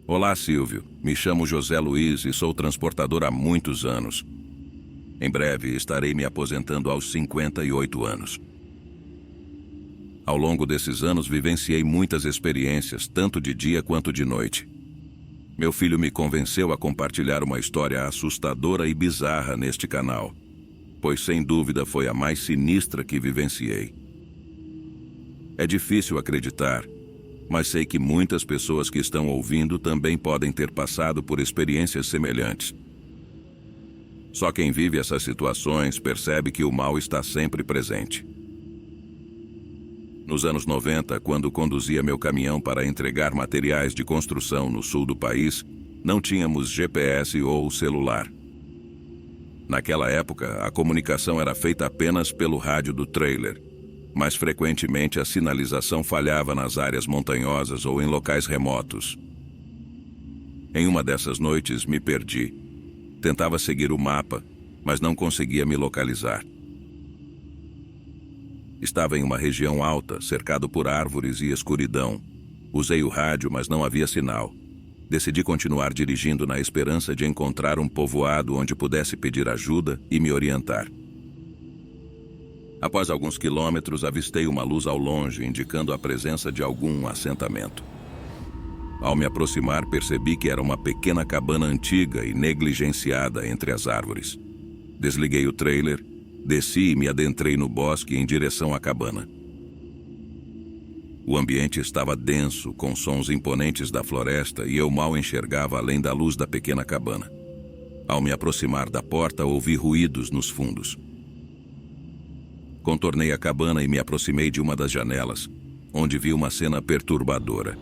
Olá, Silvio. Me chamo José Luiz e sou transportador há muitos anos. Em breve estarei me aposentando aos 58 anos. Ao longo desses anos vivenciei muitas experiências, tanto de dia quanto de noite. Meu filho me convenceu a compartilhar uma história assustadora e bizarra neste canal, pois sem dúvida foi a mais sinistra que vivenciei. É difícil acreditar, mas sei que muitas pessoas que estão ouvindo também podem ter passado por experiências semelhantes. Só quem vive essas situações percebe que o mal está sempre presente. Nos anos 90, quando conduzia meu caminhão para entregar materiais de construção no sul do país, não tínhamos GPS ou celular. Naquela época, a comunicação era feita apenas pelo rádio do trailer, mas frequentemente a sinalização falhava nas áreas montanhosas ou em locais remotos. Em uma dessas noites, me perdi. Tentava seguir o mapa, mas não conseguia me localizar. Estava em uma região alta, cercado por árvores e escuridão. Usei o rádio, mas não havia sinal. Decidi continuar dirigindo na esperança de encontrar um povoado onde pudesse pedir ajuda e me orientar. Após alguns quilômetros, avistei uma luz ao longe, indicando a presença de algum assentamento. Ao me aproximar, percebi que era uma pequena cabana antiga e negligenciada entre as árvores. Desliguei o trailer, desci e me adentrei no bosque em direção à cabana. O ambiente estava denso, com sons imponentes da floresta, e eu mal enxergava além da luz da pequena cabana. Ao me aproximar da porta, ouvi ruídos nos fundos. Contornei a cabana e me aproximei de uma das janelas, onde vi uma cena perturbadora.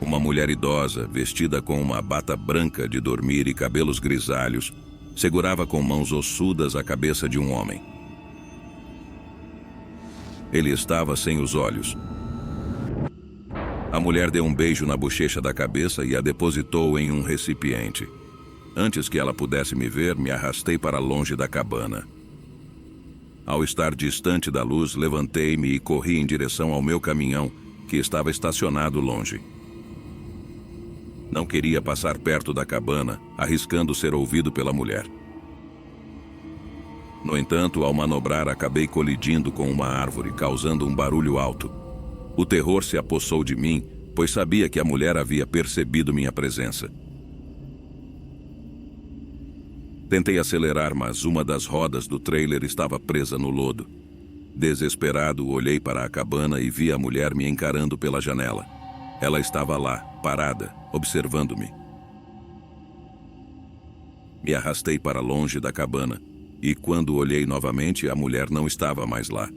Uma mulher idosa, vestida com uma bata branca de dormir e cabelos grisalhos, segurava com mãos ossudas a cabeça de um homem. Ele estava sem os olhos. A mulher deu um beijo na bochecha da cabeça e a depositou em um recipiente. Antes que ela pudesse me ver, me arrastei para longe da cabana. Ao estar distante da luz, levantei-me e corri em direção ao meu caminhão, que estava estacionado longe. Não queria passar perto da cabana, arriscando ser ouvido pela mulher. No entanto, ao manobrar, acabei colidindo com uma árvore, causando um barulho alto. O terror se apossou de mim, pois sabia que a mulher havia percebido minha presença. Tentei acelerar, mas uma das rodas do trailer estava presa no lodo. Desesperado, olhei para a cabana e vi a mulher me encarando pela janela. Ela estava lá, parada, observando-me. Me arrastei para longe da cabana, e quando olhei novamente, a mulher não estava mais lá.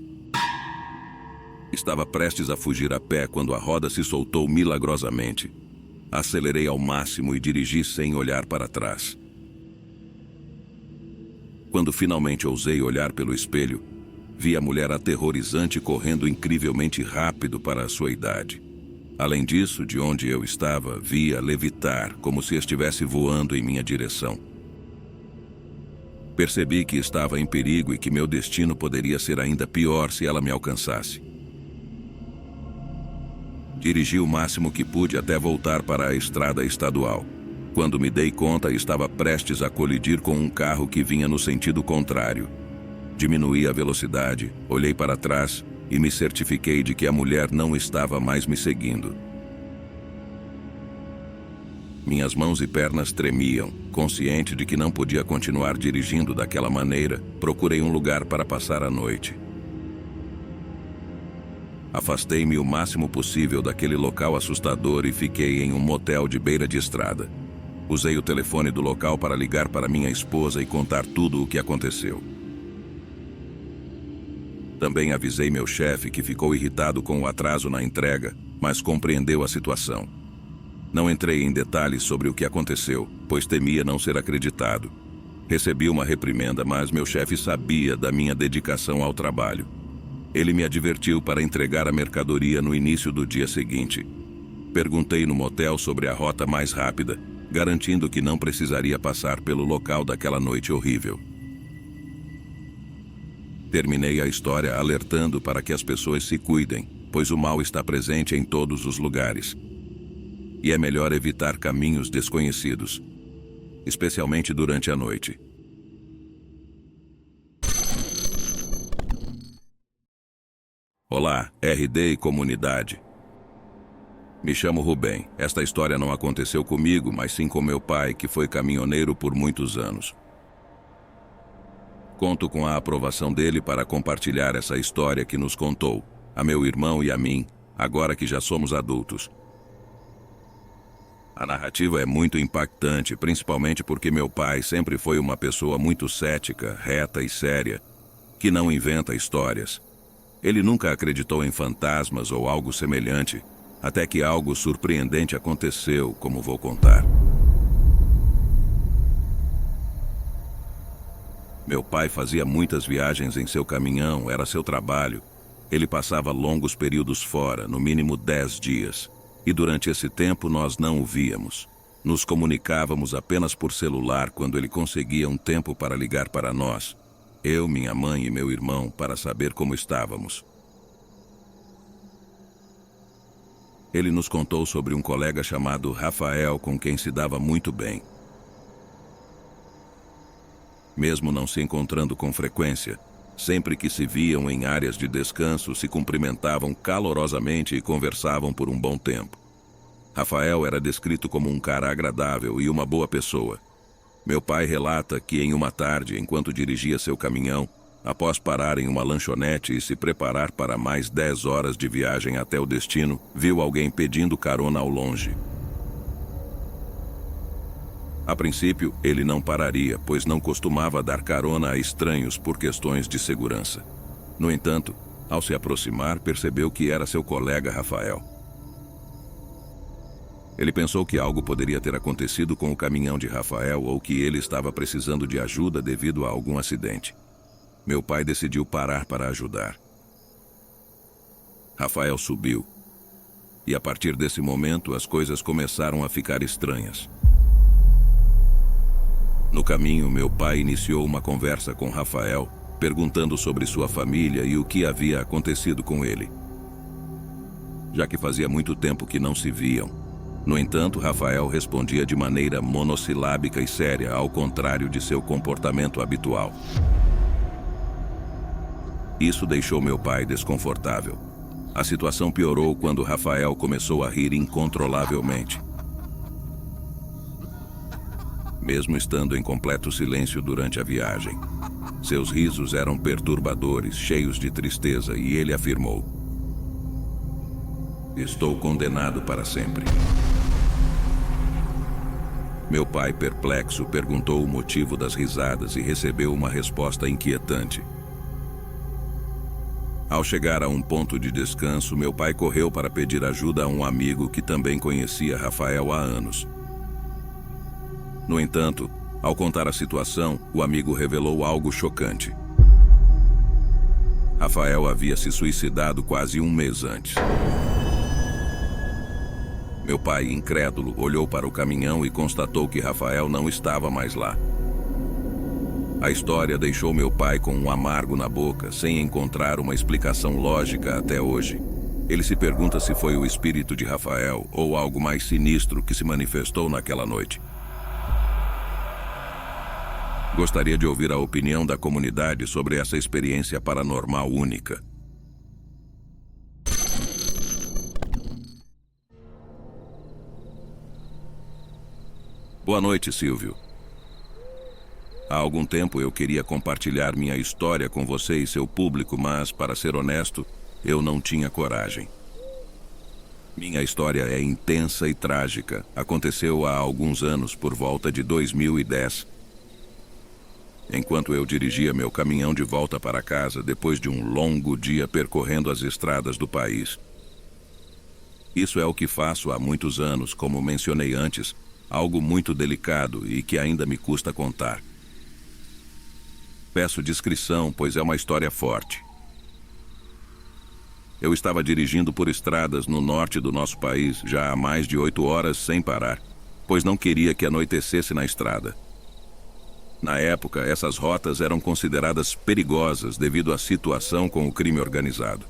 Estava prestes a fugir a pé quando a roda se soltou milagrosamente. Acelerei ao máximo e dirigi sem olhar para trás. Quando finalmente ousei olhar pelo espelho, vi a mulher aterrorizante correndo incrivelmente rápido para a sua idade. Além disso, de onde eu estava, via levitar, como se estivesse voando em minha direção. Percebi que estava em perigo e que meu destino poderia ser ainda pior se ela me alcançasse. Dirigi o máximo que pude até voltar para a estrada estadual. Quando me dei conta, estava prestes a colidir com um carro que vinha no sentido contrário. Diminuí a velocidade, olhei para trás e me certifiquei de que a mulher não estava mais me seguindo. Minhas mãos e pernas tremiam. Consciente de que não podia continuar dirigindo daquela maneira, procurei um lugar para passar a noite. Afastei-me o máximo possível daquele local assustador e fiquei em um motel de beira de estrada. Usei o telefone do local para ligar para minha esposa e contar tudo o que aconteceu. Também avisei meu chefe, que ficou irritado com o atraso na entrega, mas compreendeu a situação. Não entrei em detalhes sobre o que aconteceu, pois temia não ser acreditado. Recebi uma reprimenda, mas meu chefe sabia da minha dedicação ao trabalho. Ele me advertiu para entregar a mercadoria no início do dia seguinte. Perguntei no motel sobre a rota mais rápida, garantindo que não precisaria passar pelo local daquela noite horrível. Terminei a história alertando para que as pessoas se cuidem, pois o mal está presente em todos os lugares. e é melhor evitar caminhos desconhecidos, especialmente durante a noite. Olá, RD e comunidade. Me chamo Rubem. Esta história não aconteceu comigo, mas sim com meu pai, que foi caminhoneiro por muitos anos. Conto com a aprovação dele para compartilhar essa história que nos contou, a meu irmão e a mim, agora que já somos adultos. A narrativa é muito impactante, principalmente porque meu pai sempre foi uma pessoa muito cética, reta e séria, que não inventa histórias. Ele nunca acreditou em fantasmas ou algo semelhante, até que algo surpreendente aconteceu, como vou contar. Meu pai fazia muitas viagens em seu caminhão, era seu trabalho. Ele passava longos períodos fora, no mínimo 10 dias. E durante esse tempo nós não o víamos. Nos comunicávamos apenas por celular quando ele conseguia um tempo para ligar para nós. Eu, minha mãe e meu irmão, para saber como estávamos. Ele nos contou sobre um colega chamado Rafael, com quem se dava muito bem. Mesmo não se encontrando com frequência, sempre que se viam em áreas de descanso, se cumprimentavam calorosamente e conversavam por um bom tempo. Rafael era descrito como um cara agradável e uma boa pessoa. Meu pai relata que em uma tarde, enquanto dirigia seu caminhão, após parar em uma lanchonete e se preparar para mais 10 horas de viagem até o destino, viu alguém pedindo carona ao longe. A princípio, ele não pararia, pois não costumava dar carona a estranhos por questões de segurança. No entanto, ao se aproximar, percebeu que era seu colega Rafael. Ele pensou que algo poderia ter acontecido com o caminhão de Rafael ou que ele estava precisando de ajuda devido a algum acidente. Meu pai decidiu parar para ajudar. Rafael subiu. E a partir desse momento, as coisas começaram a ficar estranhas. No caminho, meu pai iniciou uma conversa com Rafael, perguntando sobre sua família e o que havia acontecido com ele, já que fazia muito tempo que não se viam. No entanto, Rafael respondia de maneira monossilábica e séria, ao contrário de seu comportamento habitual. Isso deixou meu pai desconfortável. A situação piorou quando Rafael começou a rir incontrolavelmente. Mesmo estando em completo silêncio durante a viagem, seus risos eram perturbadores, cheios de tristeza, e ele afirmou: "Estou condenado para sempre." Meu pai, perplexo, perguntou o motivo das risadas e recebeu uma resposta inquietante. Ao chegar a um ponto de descanso, meu pai correu para pedir ajuda a um amigo que também conhecia Rafael há anos. No entanto, ao contar a situação, o amigo revelou algo chocante. Rafael havia se suicidado quase um mês antes. Meu pai, incrédulo, olhou para o caminhão e constatou que Rafael não estava mais lá. A história deixou meu pai com um amargo na boca, sem encontrar uma explicação lógica até hoje. Ele se pergunta se foi o espírito de Rafael ou algo mais sinistro que se manifestou naquela noite. Gostaria de ouvir a opinião da comunidade sobre essa experiência paranormal única. Boa noite, Silvio. Há algum tempo eu queria compartilhar minha história com você e seu público, mas, para ser honesto, eu não tinha coragem. Minha história é intensa e trágica. Aconteceu há alguns anos, por volta de 2010. Enquanto eu dirigia meu caminhão de volta para casa, depois de um longo dia percorrendo as estradas do país. Isso é o que faço há muitos anos, como mencionei antes, algo muito delicado e que ainda me custa contar. Peço descrição, pois é uma história forte. Eu estava dirigindo por estradas no norte do nosso país já há mais de 8 horas sem parar, pois não queria que anoitecesse na estrada. Na época, essas rotas eram consideradas perigosas devido à situação com o crime organizado.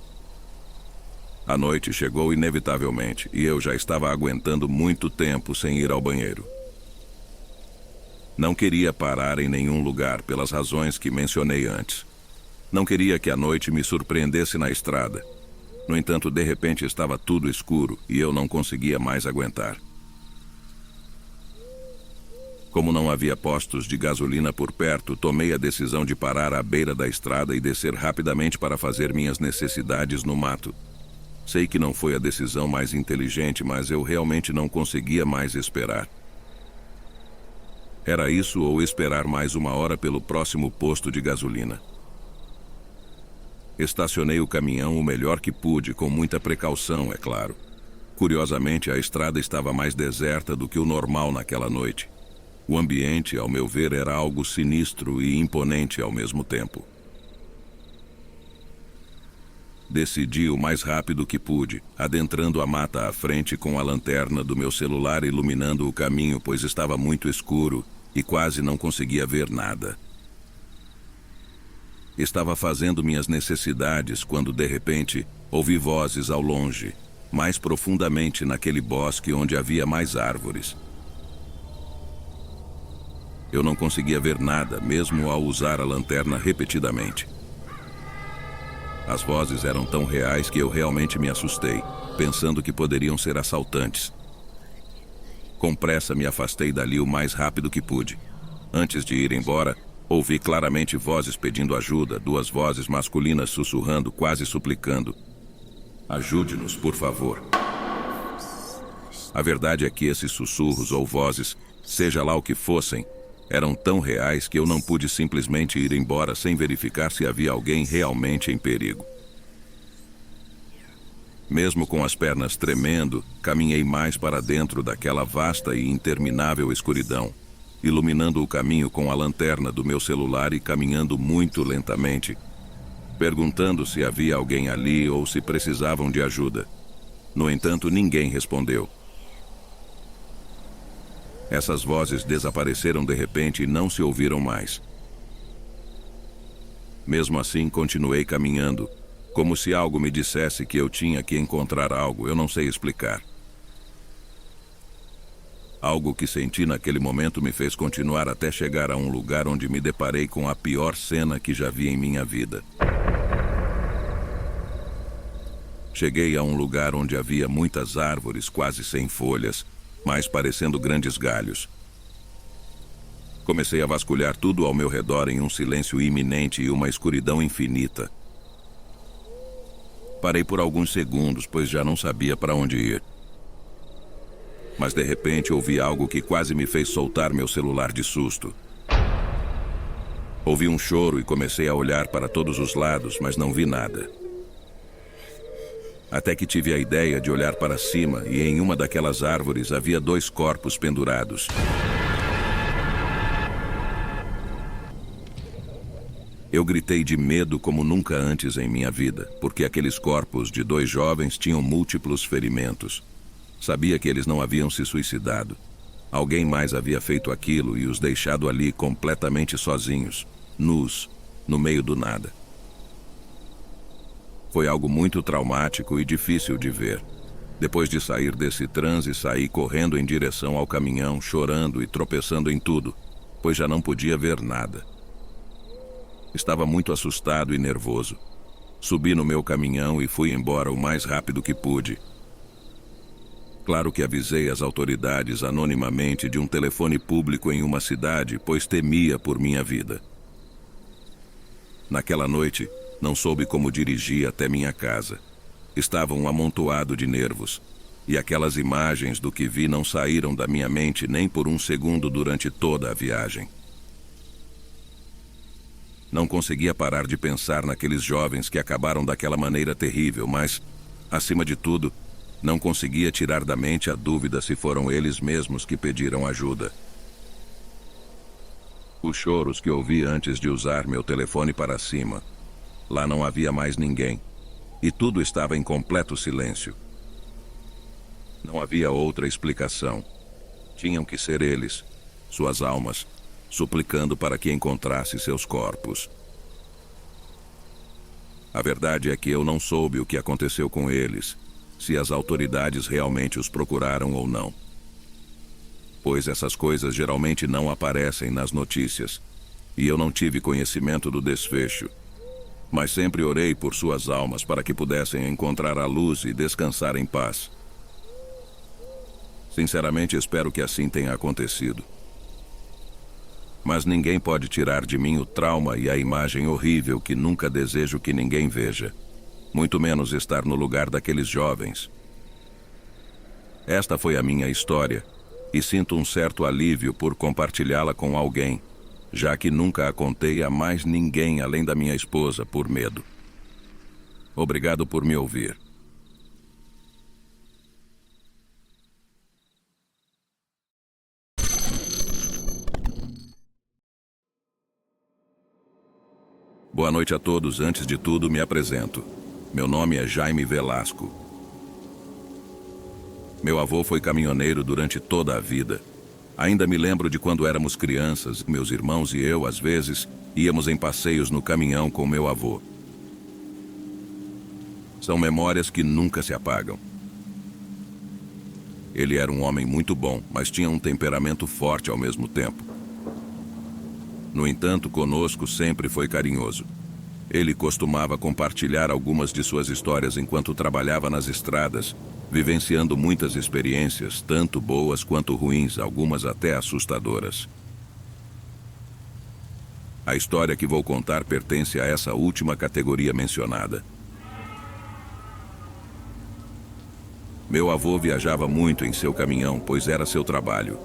A noite chegou inevitavelmente e eu já estava aguentando muito tempo sem ir ao banheiro. Não queria parar em nenhum lugar pelas razões que mencionei antes. Não queria que a noite me surpreendesse na estrada. No entanto, de repente estava tudo escuro e eu não conseguia mais aguentar. Como não havia postos de gasolina por perto, tomei a decisão de parar à beira da estrada e descer rapidamente para fazer minhas necessidades no mato. Sei que não foi a decisão mais inteligente, mas eu realmente não conseguia mais esperar. Era isso ou esperar mais 1 hora pelo próximo posto de gasolina. Estacionei o caminhão o melhor que pude, com muita precaução, é claro. Curiosamente, a estrada estava mais deserta do que o normal naquela noite. O ambiente, ao meu ver, era algo sinistro e imponente ao mesmo tempo. Decidi o mais rápido que pude, adentrando a mata à frente com a lanterna do meu celular iluminando o caminho, pois estava muito escuro e quase não conseguia ver nada. Estava fazendo minhas necessidades quando, de repente, ouvi vozes ao longe, mais profundamente naquele bosque onde havia mais árvores. Eu não conseguia ver nada, mesmo ao usar a lanterna repetidamente. As vozes eram tão reais que eu realmente me assustei, pensando que poderiam ser assaltantes. Com pressa me afastei dali o mais rápido que pude. Antes de ir embora, ouvi claramente vozes pedindo ajuda, 2 vozes masculinas sussurrando, quase suplicando. Ajude-nos, por favor. A verdade é que esses sussurros ou vozes, seja lá o que fossem, eram tão reais que eu não pude simplesmente ir embora sem verificar se havia alguém realmente em perigo. Mesmo com as pernas tremendo, caminhei mais para dentro daquela vasta e interminável escuridão, iluminando o caminho com a lanterna do meu celular e caminhando muito lentamente, perguntando se havia alguém ali ou se precisavam de ajuda. No entanto, ninguém respondeu. Essas vozes desapareceram de repente e não se ouviram mais. Mesmo assim, continuei caminhando, como se algo me dissesse que eu tinha que encontrar algo, eu não sei explicar. Algo que senti naquele momento me fez continuar até chegar a um lugar onde me deparei com a pior cena que já vi em minha vida. Cheguei a um lugar onde havia muitas árvores quase sem folhas, mas parecendo grandes galhos. Comecei a vasculhar tudo ao meu redor em um silêncio iminente e uma escuridão infinita. Parei por alguns segundos, pois já não sabia para onde ir. Mas de repente ouvi algo que quase me fez soltar meu celular de susto. Ouvi um choro e comecei a olhar para todos os lados, mas não vi nada. Até que tive a ideia de olhar para cima e em uma daquelas árvores havia 2 corpos pendurados. Eu gritei de medo como nunca antes em minha vida, porque aqueles corpos de 2 jovens tinham múltiplos ferimentos. Sabia que eles não haviam se suicidado. Alguém mais havia feito aquilo e os deixado ali completamente sozinhos, nus, no meio do nada. Foi algo muito traumático e difícil de ver. Depois de sair desse transe, saí correndo em direção ao caminhão, chorando e tropeçando em tudo, pois já não podia ver nada. Estava muito assustado e nervoso. Subi no meu caminhão e fui embora o mais rápido que pude. Claro que avisei as autoridades anonimamente de um telefone público em uma cidade, pois temia por minha vida. Naquela noite, não soube como dirigir até minha casa. Estava um amontoado de nervos, e aquelas imagens do que vi não saíram da minha mente nem por um segundo durante toda a viagem. Não conseguia parar de pensar naqueles jovens que acabaram daquela maneira terrível, mas, acima de tudo, não conseguia tirar da mente a dúvida se foram eles mesmos que pediram ajuda. Os choros que ouvi antes de usar meu telefone para cima. Lá não havia mais ninguém, e tudo estava em completo silêncio. Não havia outra explicação. Tinham que ser eles, suas almas, suplicando para que encontrasse seus corpos. A verdade é que eu não soube o que aconteceu com eles, se as autoridades realmente os procuraram ou não. Pois essas coisas geralmente não aparecem nas notícias, e eu não tive conhecimento do desfecho. Mas sempre orei por suas almas para que pudessem encontrar a luz e descansar em paz. Sinceramente, espero que assim tenha acontecido. Mas ninguém pode tirar de mim o trauma e a imagem horrível que nunca desejo que ninguém veja. Muito menos estar no lugar daqueles jovens. Esta foi a minha história, e sinto um certo alívio por compartilhá-la com alguém, já que nunca a contei a mais ninguém além da minha esposa por medo. Obrigado por me ouvir. Boa noite a todos. Antes de tudo, me apresento. Meu nome é Jaime Velasco. Meu avô foi caminhoneiro durante toda a vida. Ainda me lembro de quando éramos crianças, meus irmãos e eu, às vezes, íamos em passeios no caminhão com meu avô. São memórias que nunca se apagam. Ele era um homem muito bom, mas tinha um temperamento forte ao mesmo tempo. No entanto, conosco sempre foi carinhoso. Ele costumava compartilhar algumas de suas histórias enquanto trabalhava nas estradas, vivenciando muitas experiências, tanto boas quanto ruins, algumas até assustadoras. A história que vou contar pertence a essa última categoria mencionada. Meu avô viajava muito em seu caminhão, pois era seu trabalho.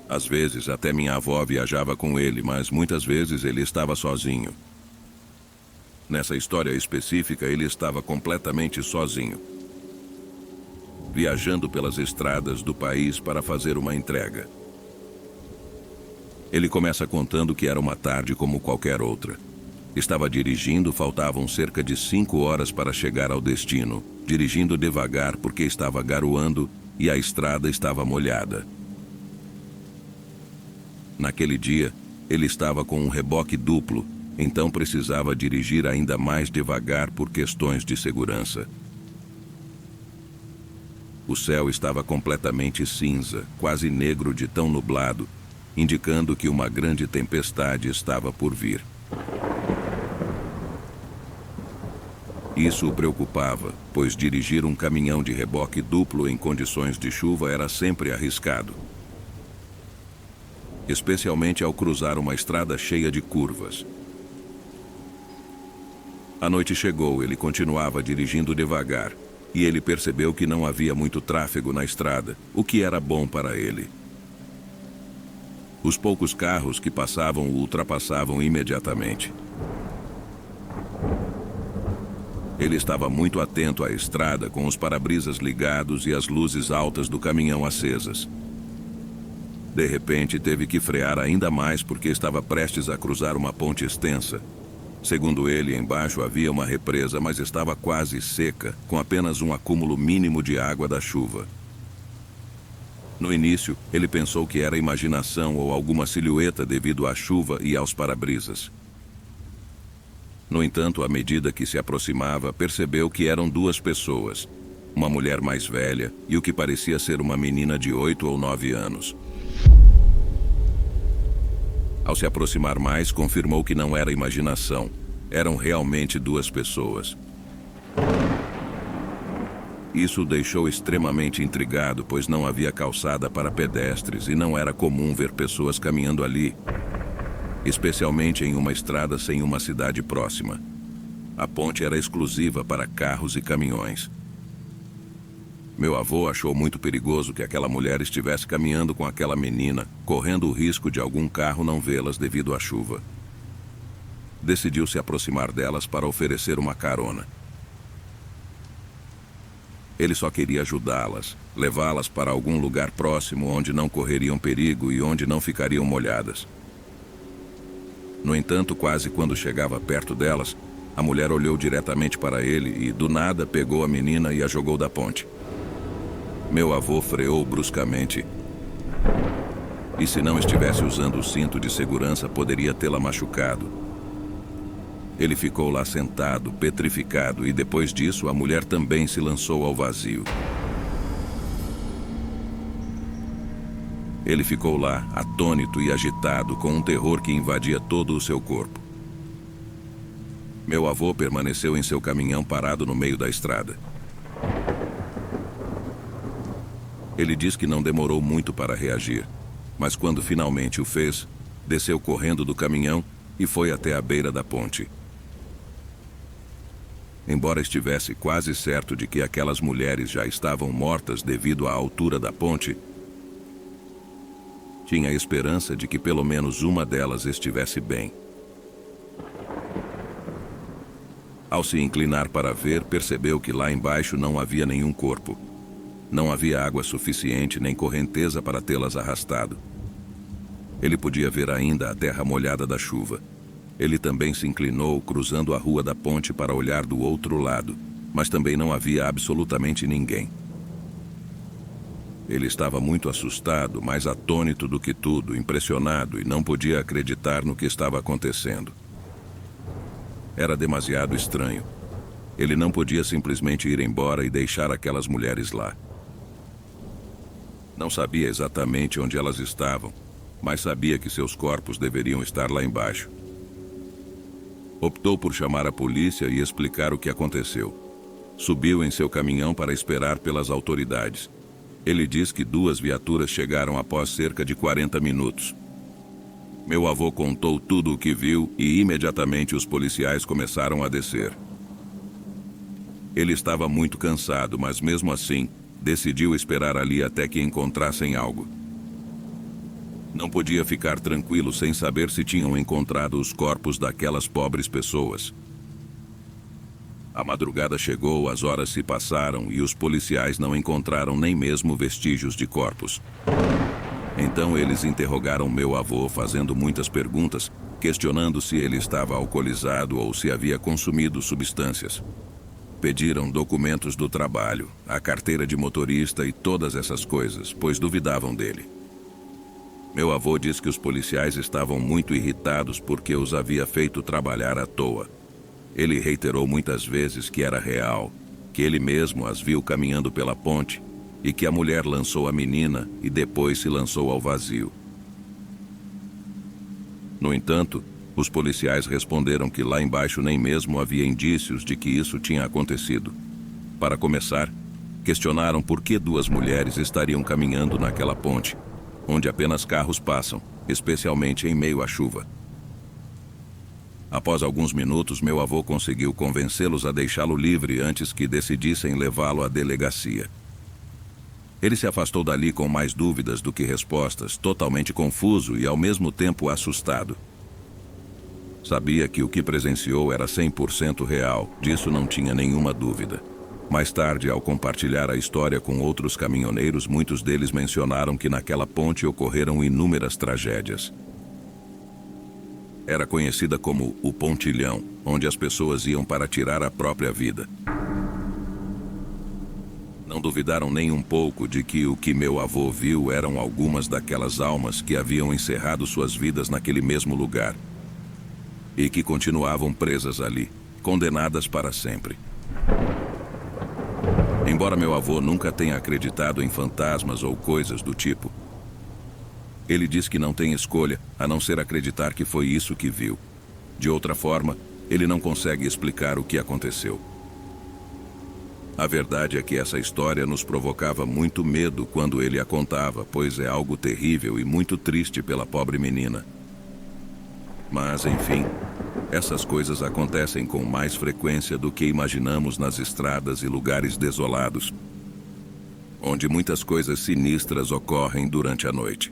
Às vezes, até minha avó viajava com ele, mas muitas vezes ele estava sozinho. Nessa história específica, ele estava completamente sozinho, viajando pelas estradas do país para fazer uma entrega. Ele começa contando que era uma tarde como qualquer outra. Estava dirigindo, faltavam cerca de 5 horas para chegar ao destino, dirigindo devagar porque estava garoando e a estrada estava molhada. Naquele dia, ele estava com um reboque duplo, então precisava dirigir ainda mais devagar por questões de segurança. O céu estava completamente cinza, quase negro de tão nublado, indicando que uma grande tempestade estava por vir. Isso o preocupava, pois dirigir um caminhão de reboque duplo em condições de chuva era sempre arriscado, especialmente ao cruzar uma estrada cheia de curvas. A noite chegou, ele continuava dirigindo devagar, e ele percebeu que não havia muito tráfego na estrada, o que era bom para ele. Os poucos carros que passavam o ultrapassavam imediatamente. Ele estava muito atento à estrada, com os para-brisas ligados e as luzes altas do caminhão acesas. De repente, teve que frear ainda mais porque estava prestes a cruzar uma ponte extensa. Segundo ele, embaixo havia uma represa, mas estava quase seca, com apenas um acúmulo mínimo de água da chuva. No início, ele pensou que era imaginação ou alguma silhueta devido à chuva e aos para-brisas. No entanto, à medida que se aproximava, percebeu que eram 2 pessoas, uma mulher mais velha e o que parecia ser uma menina de 8 ou 9 anos. Ao se aproximar mais, confirmou que não era imaginação. Eram realmente 2 pessoas. Isso o deixou extremamente intrigado, pois não havia calçada para pedestres e não era comum ver pessoas caminhando ali, especialmente em uma estrada sem uma cidade próxima. A ponte era exclusiva para carros e caminhões. Meu avô achou muito perigoso que aquela mulher estivesse caminhando com aquela menina, correndo o risco de algum carro não vê-las devido à chuva. Decidiu se aproximar delas para oferecer uma carona. Ele só queria ajudá-las, levá-las para algum lugar próximo onde não correriam perigo e onde não ficariam molhadas. No entanto, quase quando chegava perto delas, a mulher olhou diretamente para ele e, do nada, pegou a menina e a jogou da ponte. Meu avô freou bruscamente. E se não estivesse usando o cinto de segurança, poderia tê-la machucado. Ele ficou lá sentado, petrificado, e depois disso a mulher também se lançou ao vazio. Ele ficou lá, atônito e agitado, com um terror que invadia todo o seu corpo. Meu avô permaneceu em seu caminhão parado no meio da estrada. Ele diz que não demorou muito para reagir, mas quando finalmente o fez, desceu correndo do caminhão e foi até a beira da ponte. Embora estivesse quase certo de que aquelas mulheres já estavam mortas devido à altura da ponte, tinha esperança de que pelo menos uma delas estivesse bem. Ao se inclinar para ver, percebeu que lá embaixo não havia nenhum corpo. Não havia água suficiente nem correnteza para tê-las arrastado. Ele podia ver ainda a terra molhada da chuva. Ele também se inclinou, cruzando a rua da ponte para olhar do outro lado, mas também não havia absolutamente ninguém. Ele estava muito assustado, mais atônito do que tudo, impressionado, e não podia acreditar no que estava acontecendo. Era demasiado estranho. Ele não podia simplesmente ir embora e deixar aquelas mulheres lá. Não sabia exatamente onde elas estavam, mas sabia que seus corpos deveriam estar lá embaixo. Optou por chamar a polícia e explicar o que aconteceu. Subiu em seu caminhão para esperar pelas autoridades. Ele diz que 2 viaturas chegaram após cerca de 40 minutos. Meu avô contou tudo o que viu e imediatamente os policiais começaram a descer. Ele estava muito cansado, mas mesmo assim, decidiu esperar ali até que encontrassem algo. Não podia ficar tranquilo sem saber se tinham encontrado os corpos daquelas pobres pessoas. A madrugada chegou, as horas se passaram e os policiais não encontraram nem mesmo vestígios de corpos. Então eles interrogaram meu avô, fazendo muitas perguntas, questionando se ele estava alcoolizado ou se havia consumido substâncias. Pediram documentos do trabalho, a carteira de motorista e todas essas coisas, pois duvidavam dele. Meu avô diz que os policiais estavam muito irritados porque os havia feito trabalhar à toa. Ele reiterou muitas vezes que era real, que ele mesmo as viu caminhando pela ponte e que a mulher lançou a menina e depois se lançou ao vazio. No entanto, os policiais responderam que lá embaixo nem mesmo havia indícios de que isso tinha acontecido. Para começar, questionaram por que 2 mulheres estariam caminhando naquela ponte, onde apenas carros passam, especialmente em meio à chuva. Após alguns minutos, meu avô conseguiu convencê-los a deixá-lo livre antes que decidissem levá-lo à delegacia. Ele se afastou dali com mais dúvidas do que respostas, totalmente confuso e ao mesmo tempo assustado. Sabia que o que presenciou era 100% real, disso não tinha nenhuma dúvida. Mais tarde, ao compartilhar a história com outros caminhoneiros, muitos deles mencionaram que naquela ponte ocorreram inúmeras tragédias. Era conhecida como o Pontilhão, onde as pessoas iam para tirar a própria vida. Não duvidaram nem um pouco de que o que meu avô viu eram algumas daquelas almas que haviam encerrado suas vidas naquele mesmo lugar e que continuavam presas ali, condenadas para sempre. Embora meu avô nunca tenha acreditado em fantasmas ou coisas do tipo, ele diz que não tem escolha a não ser acreditar que foi isso que viu. De outra forma, ele não consegue explicar o que aconteceu. A verdade é que essa história nos provocava muito medo quando ele a contava, pois é algo terrível e muito triste pela pobre menina. Mas, enfim, essas coisas acontecem com mais frequência do que imaginamos nas estradas e lugares desolados, onde muitas coisas sinistras ocorrem durante a noite.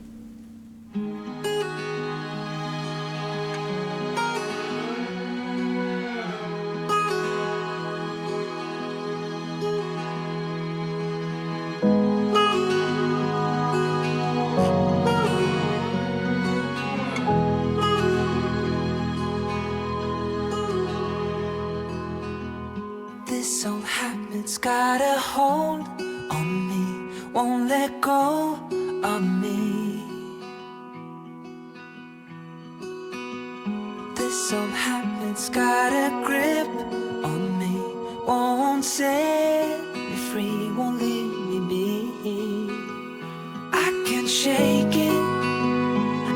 This old habit's got a hold on me, won't let go of me. This old habit habits got a grip on me, won't set me free, won't leave me be. I can't shake it,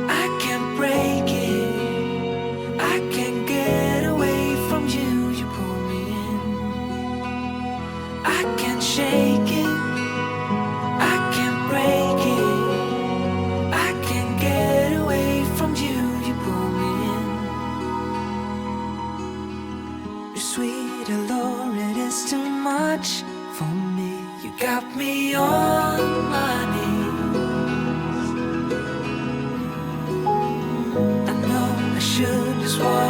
I can't break it, I can't get away from you, you pull me in. I can't shake it, I can't break it, I can't get away from you, you pull me in. You're sweet, oh Lord, it is too much for me. You got me on my knees. I know I should just walk